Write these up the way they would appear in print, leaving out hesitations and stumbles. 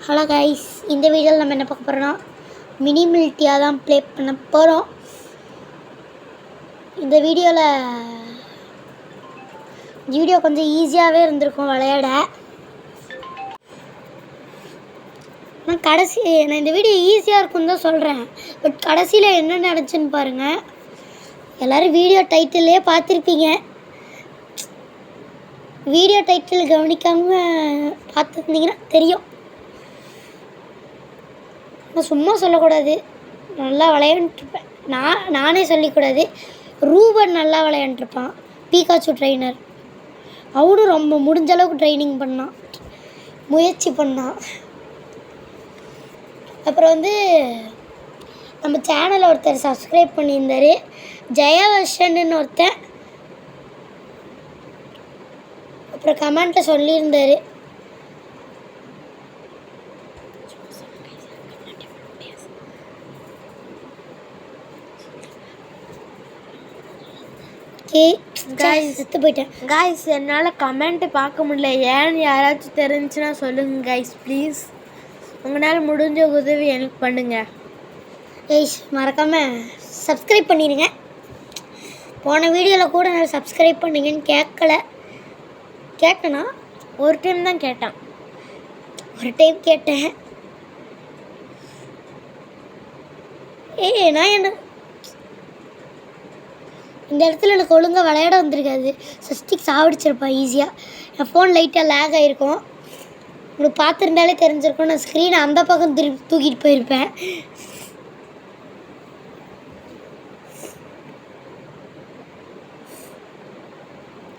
Hello guys, இந்த வீடியோவில் நம்ம என்ன பார்க்க போகிறோன்னா மினி மில்ட்டியாக தான் ப்ளே பண்ண போகிறோம். இந்த வீடியோ கொஞ்சம் ஈஸியாகவே இருந்திருக்கும் விளையாட. நான் இந்த வீடியோ ஈஸியாக இருக்குன்னு தான் சொல்கிறேன். பட் கடைசியில் என்ன நடந்துச்சுன்னு பாருங்கள். எல்லோரும் வீடியோ டைட்டிலே பார்த்துருப்பீங்க. வீடியோ டைட்டில் கவனிக்காமல் பார்த்துருந்தீங்கன்னா தெரியும். நான் சும்மா சொல்லக்கூடாது, நல்லா விளையாண்டுருப்பேன். நானே சொல்லிக்கூடாது. ரூபன் நல்லா விளையாண்டுருப்பான், பீகாச்சு ட்ரைனர். அவனும் ரொம்ப முடிஞ்ச அளவுக்கு ட்ரைனிங் பண்ணான், முயற்சி பண்ணான். அப்புறம் நம்ம சேனலை ஒருத்தர் சப்ஸ்கிரைப் பண்ணியிருந்தார், ஜெயவர்ஷன்னு ஒருத்தன். அப்புறம் கமெண்ட்டில் சொல்லியிருந்தார், செத்து போயிட்டேன் காய்ஸ். என்னால் கமெண்ட்டு பார்க்க முடியல, ஏன்னு யாராச்சும் தெரிஞ்சுன்னா சொல்லுங்கள் காய்ஸ் ப்ளீஸ். உங்களால் முடிஞ்ச உதவி எனக்கு பண்ணுங்கள் கைஸ். மறக்காமல் சப்ஸ்கிரைப் பண்ணிடுங்க. போன வீடியோவில் கூட நான் சப்ஸ்கிரைப் பண்ணிங்கன்னு கேட்டேன்னா ஒரு டைம் தான் கேட்டேன். நான் என்ன இந்த இடத்துல எனக்கு ஒழுங்காக விளையாட வந்திருக்காது. சஸ்டிக் சாவடிச்சிருப்பேன் ஈஸியாக. என் ஃபோன் லைட்டாக லேக் ஆகிருக்கும், உங்களுக்கு பார்த்துருந்தாலே தெரிஞ்சிருக்கும். நான் ஸ்க்ரீனை அந்த பக்கம் தூக்கிட்டு போயிருப்பேன்.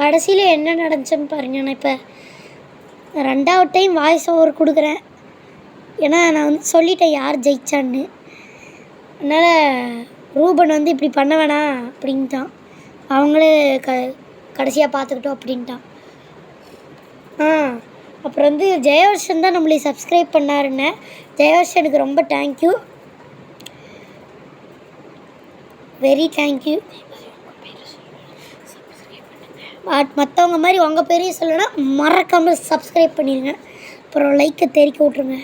கடைசியில் என்ன நடந்துச்சுன்னு பாருங்க. நான் இப்போ 2வது டைம் வாய்ஸ் ஓவர் கொடுக்குறேன். ஏன்னா நான் சொல்லிட்டேன் யார் ஜெயிச்சான்னு. அதனால் ரூபன் இப்படி பண்ண வேணாம் அப்படின்ட்டான். அவங்களே கடைசியாக பார்த்துக்கிட்டோம் அப்படின்ட்டான். அப்புறம் ஜெயவர்ஷன் தான் நம்மளை சப்ஸ்கிரைப் பண்ணாருன்னு. ஜெயவர்ஷனுக்கு ரொம்ப தேங்க்யூ, வெரி தேங்க்யூ. மற்றவங்க மாதிரி உங்கள் பேரையும் சொல்லணும்னா மறக்காமல் சப்ஸ்கிரைப் பண்ணிடுங்க. அப்புறம் லைக்கை தெரிக்க விட்ருங்க.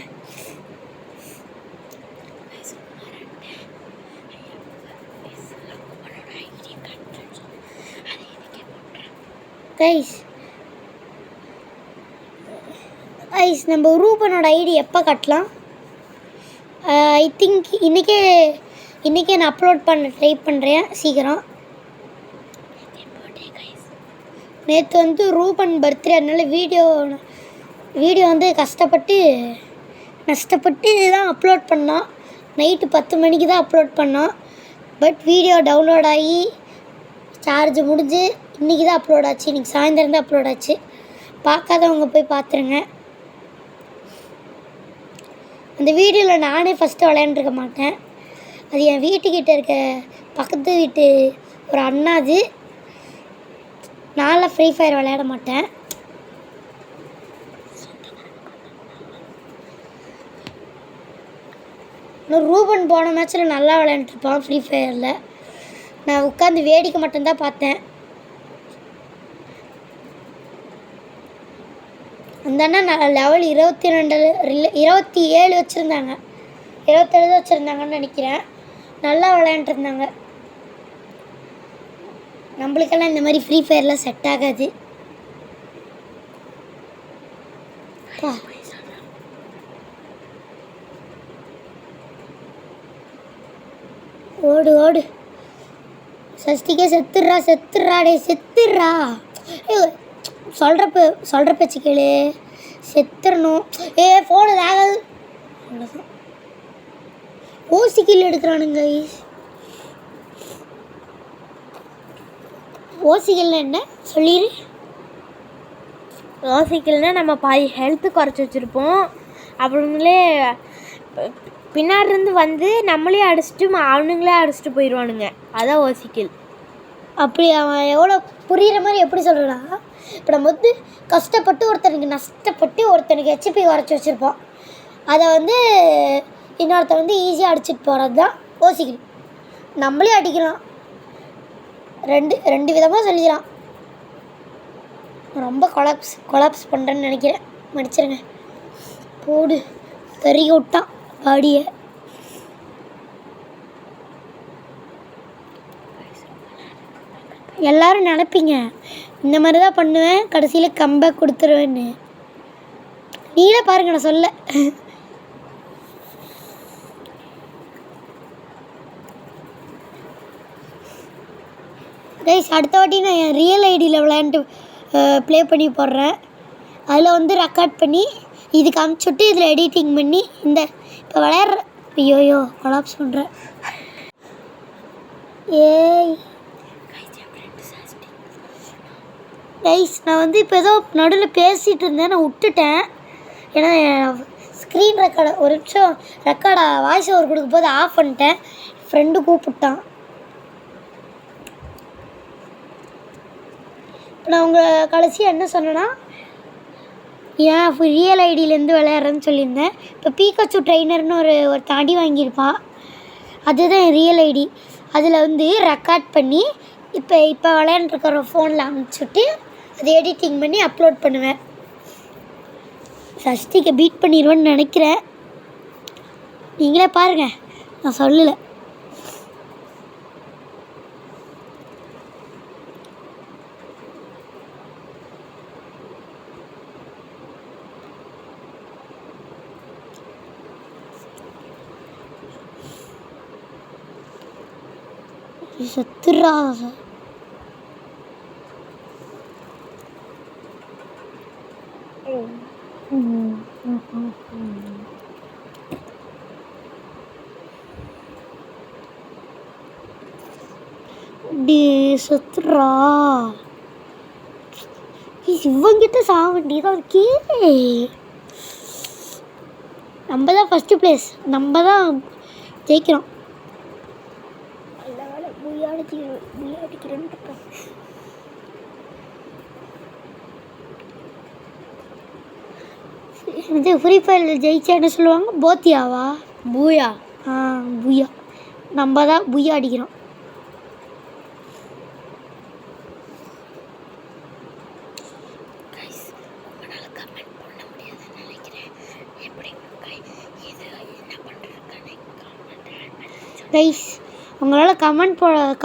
கைஸ் நம்ம ரூபனோட ஐடி எப்போ கட்டலாம்? ஐ திங்க் இன்றைக்கே நான் அப்லோட் பண்ண ட்ரை பண்ணுறேன் சீக்கிரம். நேற்று ரூபன் பர்த்டே, அதனால் வீடியோ கஷ்டப்பட்டு தான் அப்லோட் பண்ணோம். நைட்டு 10 மணிக்கு தான் அப்லோட் பண்ணோம். பட் வீடியோ டவுன்லோட் ஆகி சார்ஜ் முடிஞ்சு இன்றைக்கி தான் அப்லோட் ஆச்சு. இன்றைக்கி சாயந்தரம் தான் அப்லோட் ஆச்சு. பார்க்காதவங்க போய் பார்த்துருங்க. அந்த வீடியோவில் நானே ஃபஸ்ட்டு விளையாண்டுருக்க மாட்டேன். அது என் வீட்டுக்கிட்ட இருக்க பக்கத்து வீட்டு ஒரு அண்ணாது. நான்லாம் ஃப்ரீ ஃபயர் விளையாட மாட்டேன். இன்னும் ரூபன் போன மேட்ச்சில் நல்லா விளையாண்டுருப்பான் ஃப்ரீ ஃபயரில். நான் உட்காந்து வேடிக்கை மட்டும்தான் பார்த்தேன். அந்த அண்ணா நான் லெவல் 27 வச்சுருந்தாங்க, 27 வச்சுருந்தாங்கன்னு நினைக்கிறேன். நல்லா விளையாண்டுருந்தாங்க. நம்மளுக்கெல்லாம் இந்த மாதிரி ஃப்ரீ ஃபயரில் செட் ஆகாது. ஓடு ஓடு சஷ்டிக்கே, செத்துடுறா. சொல்கிற பேச்சு கேளு, செத்துடணும். ஃபோனு ஆகாது. அவ்வளோதான். ஓசிக்கில் எடுக்கிறானுங்க. ஓசிக்கல்னா என்ன சொல்லிடு. ஓசிக்கல்னால் நம்ம பாதி ஹெல்த்து குறைச்சி வச்சுருப்போம். அப்புறங்களே பின்னாடிருந்து நம்மளே அவனுங்களே அடிச்சுட்டு போயிடுவானுங்க. அதான் ஓசிக்கல். அப்படி அவன் எவ்வளோ புரிகிற மாதிரி எப்படி சொல்கிறான். இப்போ நம்ம கஷ்டப்பட்டு ஒருத்தனுக்கு ஹெச்பி குறைச்சி வச்சுருப்போம். அதை இன்னொருத்தன் ஈஸியாக அடிச்சுட்டு போகிறது தான் ஓசிக்கல். நம்மளே அடிக்கலாம். ரெண்டு விதமாக சொல்லிக்கலாம். ரொம்ப கொலாப்ஸ் பண்ணுறேன்னு நினைக்கிறேன். மன்னிச்சிருங்க. போடு. பெருகி விட்டான் பாடியை. எல்லாரும் நினைப்பீங்க இந்த மாதிரி தான் பண்ணுவேன், கடைசியில் கம்பேக் கொடுத்துருவேன்னு. நீங்களே பாருங்க, நான் சொல்ல. கைஸ், அடுத்த வாட்டி நான் என் ரியல் ஐடியில் விளையாண்டு ப்ளே பண்ணி போடுறேன். அதில் வந்து ரெக்கார்ட் பண்ணி இதுக்கு அமுச்சுட்டு இதில் எடிட்டிங் பண்ணி இந்த இப்போ விளையாடுற ஐயோயோ கொலாப்ஸ் பண்ணுறேன். ஏய் கைஸ், நான் வந்து இப்போ ஏதோ நடுவில் பேசிகிட்டு இருந்தேன், நான் விட்டுட்டேன். ஏன்னா ஸ்க்ரீன் ரெக்கார்டை ஒரு நிமிஷம் ரெக்கார்டை வாய்ஸ் ஓவர் கொடுக்கும் போது ஆஃப் பண்ணிட்டேன். ஃப்ரெண்டு கூப்பிட்டான். இப்போ நான் உங்களை கடைசியாக என்ன சொன்னேன்னா, ஏன் ரியல் ஐடியிலேருந்து விளையாடுறேன்னு சொல்லியிருந்தேன். இப்போ பீகாச்சு ட்ரெயினர்னு ஒரு தாண்டி வாங்கியிருப்பான், அதுதான் என் ரியல் ஐடி. அதில் வந்து ரெக்கார்ட் பண்ணி இப்போ விளையாண்டுருக்கிற ஃபோனில் அனுப்பிச்சுட்டு அதை எடிட்டிங் பண்ணி அப்லோட் பண்ணுவேன். சஷ்டிக்கு பீட் பண்ணிடுவேன்னு நினைக்கிறேன். நீங்களே பாருங்கள், நான் சொல்லலை. செத்துறா செத்துறா. இவங்கிட்ட சாக வேண்டியதான் இருக்கே. நம்ம தான் ஃபஸ்ட்டு ப்ளேஸ், நம்ம தான் ஜெயிக்கிறோம். இது ஃப்ரீ ஃபயரில் ஜெயிச்சா என்ன சொல்லுவாங்க, போத்தியாவா? பூயா. பூயா. நம்ம தான் பூயா அடிக்கிறோம். கைஸ், உங்களால்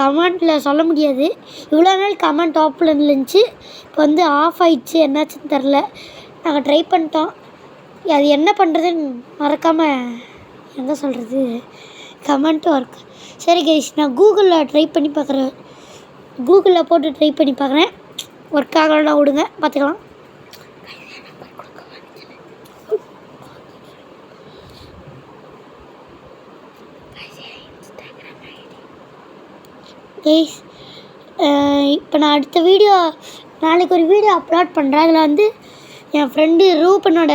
கமெண்ட்டில் சொல்ல முடியாது. இவ்வளோ நாள் கமெண்ட் ஆஃபில் இருந்துச்சு, இப்போ வந்து ஆஃப் ஆயிடுச்சு. என்னாச்சுன்னு தெரில. நாங்கள் ட்ரை பண்ணிட்டோம், அது என்ன பண்ணுறதுன்னு மறக்காமல் எங்கே சொல்கிறது, கமெண்ட்டும் ஒர்க். சரி கைஸ், நான் கூகுளில் ட்ரை பண்ணி பார்க்குறேன். கூகுளில் போட்டு ட்ரை பண்ணி பார்க்குறேன். ஒர்க் ஆகலாம், விடுங்க, பார்த்துக்கலாம். கைஸ், இப்போ நான் அடுத்த வீடியோ நாளைக்கு ஒரு வீடியோ அப்லோட் பண்ணுறேன். அதில் வந்து என் ஃப்ரெண்டு ரூபனோட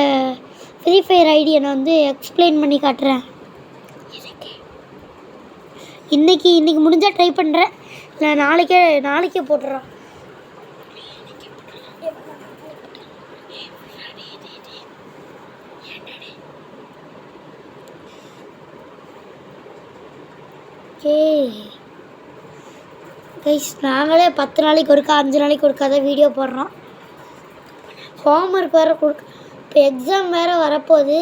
ஃப்ரீ ஃபயர் ஐடியை நான் வந்து எக்ஸ்பிளைன் பண்ணி காட்டுறேன். இன்றைக்கி முடிஞ்சால் ட்ரை பண்ணுறேன். நான் நாளைக்கே போட்டுறேன். ஓகே கைஸ், நாங்களே 10 நாளைக்கு ஒருக்கா 5 நாளைக்கு ஒருக்கா தான் வீடியோ போடுறோம். ஹோம்ஒர்க் வேறு இப்போ எக்ஸாம் வேறு வரப்போகுது.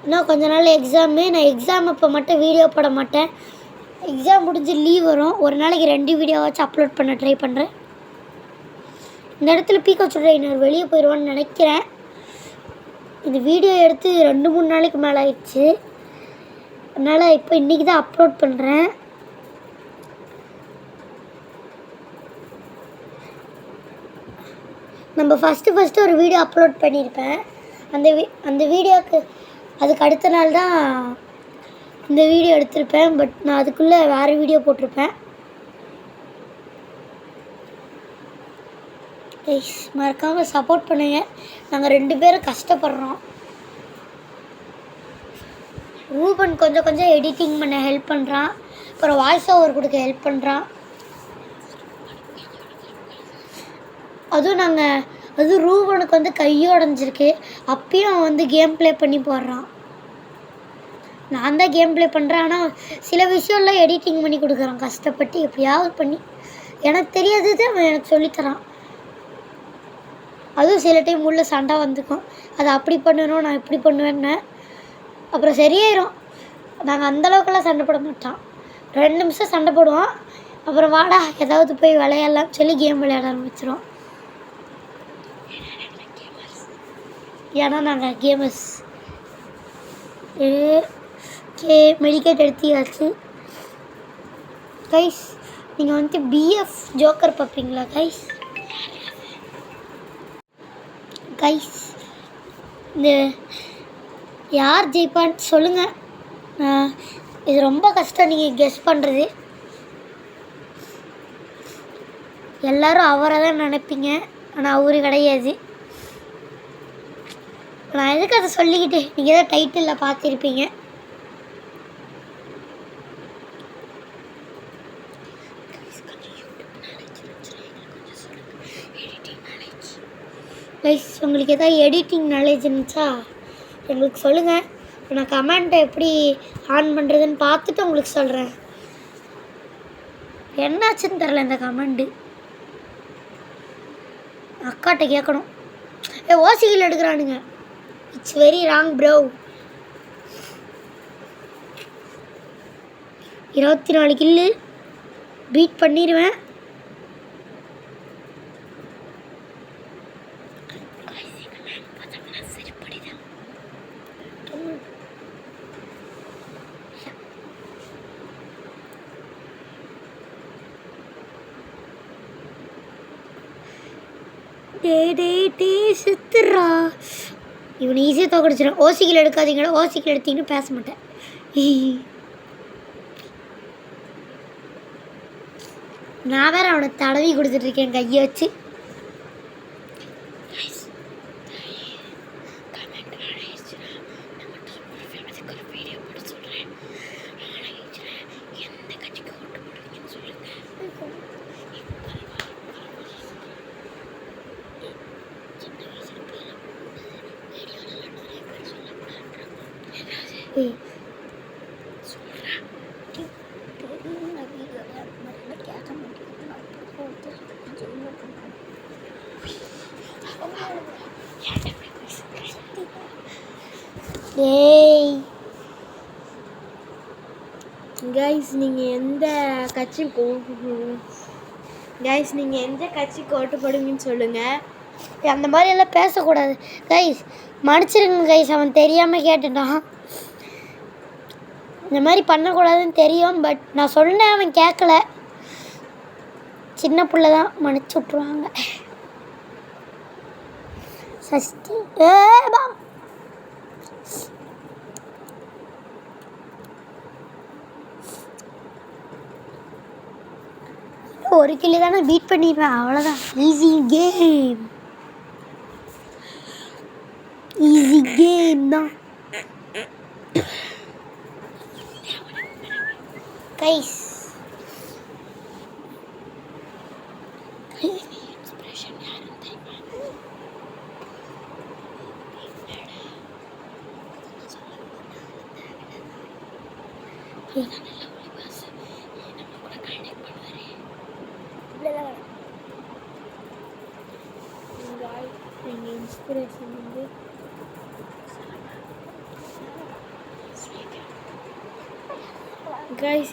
இன்னும் கொஞ்ச நாள் எக்ஸாமு. நான் எக்ஸாம் அப்போ மட்டும் வீடியோ போட மாட்டேன். எக்ஸாம் முடிஞ்சு லீவ் வரும், ஒரு நாளைக்கு 2 வீடியோவாச்சும் அப்லோட் பண்ண ட்ரை பண்ணுறேன். இந்த இடத்துல பீகாச்சு ட்ரெயினர் வெளியே போயிடுவான்னு நினைக்கிறேன். இந்த வீடியோ எடுத்து 2-3 நாளைக்கு மேலே ஆயிடுச்சு. அதனால் இப்போ இன்றைக்கி தான் அப்லோட் பண்ணுறேன். நம்ம ஃபஸ்ட்டு ஒரு வீடியோ அப்லோட் பண்ணியிருப்பேன். அந்த வீடியோக்கு அதுக்கு அடுத்த நாள் தான் இந்த வீடியோ எடுத்திருப்பேன். பட் நான் அதுக்குள்ளே வேறு வீடியோ போட்டிருப்பேன். மறக்காமல் சப்போர்ட் பண்ணுங்க. நாங்கள் 2 பேரும் கஷ்டப்படுறோம். ரூபன் கொஞ்சம் எடிட்டிங் பண்ண ஹெல்ப் பண்ணுறான், அப்புறம் வாய்ஸ் ஓவர் கொடுக்க ஹெல்ப் பண்ணுறான். அதுவும் ரூபனுக்கு வந்து கையோடைஞ்சிருக்கு, அப்பயும் அவன் வந்து கேம் ப்ளே பண்ணி போடுறான். நான் தான் கேம் ப்ளே பண்ணுறேன், ஆனால் சில விஷயம்லாம் எடிட்டிங் பண்ணி கொடுக்குறான் கஷ்டப்பட்டு எப்படியாவது பண்ணி. எனக்கு தெரியாதது அவன் எனக்கு சொல்லித்தரான். அதுவும் சில டைம் உள்ள சண்டை வந்துக்கும். அதை அப்படி பண்ணணும், நான் இப்படி பண்ணுவேன்னு. அப்புறம் சரியாயிரும். நாங்கள் அந்தளவுக்கெல்லாம் சண்டை போட மாட்டோம். 2 நிமிஷம் சண்டை போடுவோம். அப்புறம் வாடா ஏதாவது போய் விளையாடலாம் சொல்லி கேம் விளையாட ஆரம்பிச்சிடும். ஏன்னா நாங்கள் கேமர்ஸ். Medicate எடுத்தியாச்சு guys. நீங்கள் வந்துட்டு பிஎஃப் ஜோக்கர் பார்ப்பீங்களா கைஸ்? கைஸ் இந்த யார் ஜெயிப்பான்னு சொல்லுங்கள். இது ரொம்ப கஷ்டம் நீங்கள் கெஸ் பண்ணுறது. எல்லோரும் அவரை தான் நினைப்பீங்க, ஆனால் அவரு கிடையாது. நான் எதுக்கு அதை சொல்லிக்கிட்டு, நீங்கள் தான் டைட்டிலில் பார்த்துருப்பீங்க. கைஸ் உங்களுக்கு எதாவது எடிட்டிங் நாலேஜ் இருந்துச்சா எங்களுக்கு சொல்லுங்கள். நான் கமெண்ட்டை எப்படி ஆன் பண்ணுறதுன்னு பார்த்துட்டு உங்களுக்கு சொல்கிறேன். என்னாச்சுன்னு தெரில இந்த கமெண்ட்டு. அக்காட்ட கேட்கணும். ஓசிகள் எடுக்கிறானுங்க. It's very wrong bro. 24 kill beat பண்ணிடுவேன். டே சுத்துறா. இவனை ஈஸியாக தோக்கடிச்சிடும். ஓசிகள் எடுக்காதீங்களா, ஓசிகள் எடுத்தீங்கன்னு பேச மாட்டேன். நான் வேற அவனை தடவி கொடுத்துட்ருக்கேன் கையை வச்சு. கைஸ் நீங்கள் எந்த கட்சிக்கு ஓட்டு போடுவீங்கன்னு சொல்லுங்கள். அந்த மாதிரி எல்லாம் பேசக்கூடாது கைஸ். மன்னிச்சிருங்க கைஸ், அவன் தெரியாமல் கேட்டுட்டான். இந்த மாதிரி பண்ணக்கூடாதுன்னு தெரியும், பட் நான் சொன்னேன், அவன் கேட்கல. சின்ன பிள்ளை தான், மன்னிச்சு விட்ருவாங்க. சஷ்டி ஒரு கிலோ தானே பீட் பண்ணிடுவேன், அவ்வளோதான். ஈஸி கேம் தான் கைஸ். எங்கள் இன்ஸ்பிரேஷன் வந்து கைஸ்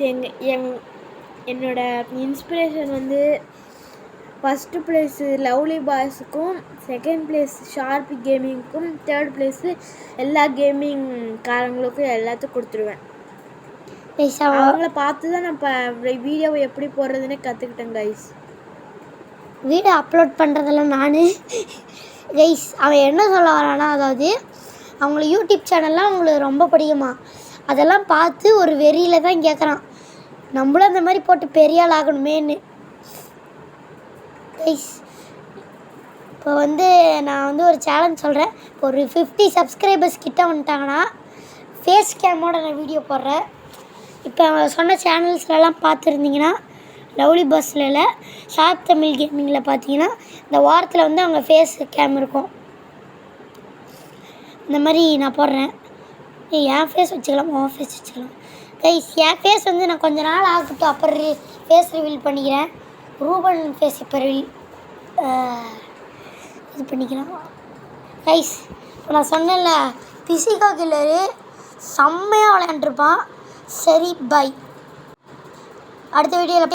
என்னோட இன்ஸ்பிரேஷன் வந்து ஃபஸ்ட்டு ப்ளேஸு லவ்லி பாய்ஸுக்கும், செகண்ட் ப்ளேஸ் ஷார்ப் கேமிங்க்கும், தேர்ட் ப்ளேஸு எல்லா கேமிங் காரங்களுக்கும் எல்லாத்துக்கும் கொடுத்துருவேன். அவங்கள பார்த்து தான் நான் இப்போ வீடியோவை எப்படி போடுறதுன்னே கற்றுக்கிட்டேன் கைஸ். வீடியோ அப்லோட் பண்ணுறதெல்லாம் நான் கைஸ். அவன் என்ன சொல்ல வரானா, அதாவது அவங்கள யூடியூப் சேனல்லாம் அவங்களுக்கு ரொம்ப பிடிக்குமா, அதெல்லாம் பார்த்து ஒரு வெறியில் தான் கேட்குறான், நம்மளும் அந்த மாதிரி போட்டு பெரிய ஆள் ஆகணுமேன்னு. கைஸ் இப்போ நான் ஒரு சேலஞ்ச் சொல்கிறேன். இப்போ ஒரு 50 சப்ஸ்கிரைபர்ஸ் கிட்ட வந்துட்டாங்கன்னா ஃபேஸ் கேமோட நான் வீடியோ போடுறேன். இப்போ அவன் சொன்ன சேனல்ஸ்லலாம் பார்த்துருந்தீங்கன்னா, லவ்லி பஸ்ஸில் இல்லை, ஷார்ப் தமிழ் கேமிங்கில் பார்த்தீங்கன்னா இந்த வாரத்தில் அவங்க ஃபேஸ் கேம் இருக்கும். இந்த மாதிரி நான் போடுறேன். என் ஃபேஸ் வச்சுக்கலாம், உன் ஃபேஸ் வச்சுக்கலாம். கைஸ் என் ஃபேஸ் நான் கொஞ்ச நாள் ஆகட்டும், அப்புறம் ஃபேஸ் ரிவீல் பண்ணிக்கிறேன். ரூபன் ஃபேஸ் இப்போ இது பண்ணிக்கலாம் கைஸ். இப்போ நான் சொன்னேன்ல பிசிகா கில்லரு செம்மையாக விளையாண்டுருப்பான். சரி பை. அடுத்த வீடியோவில்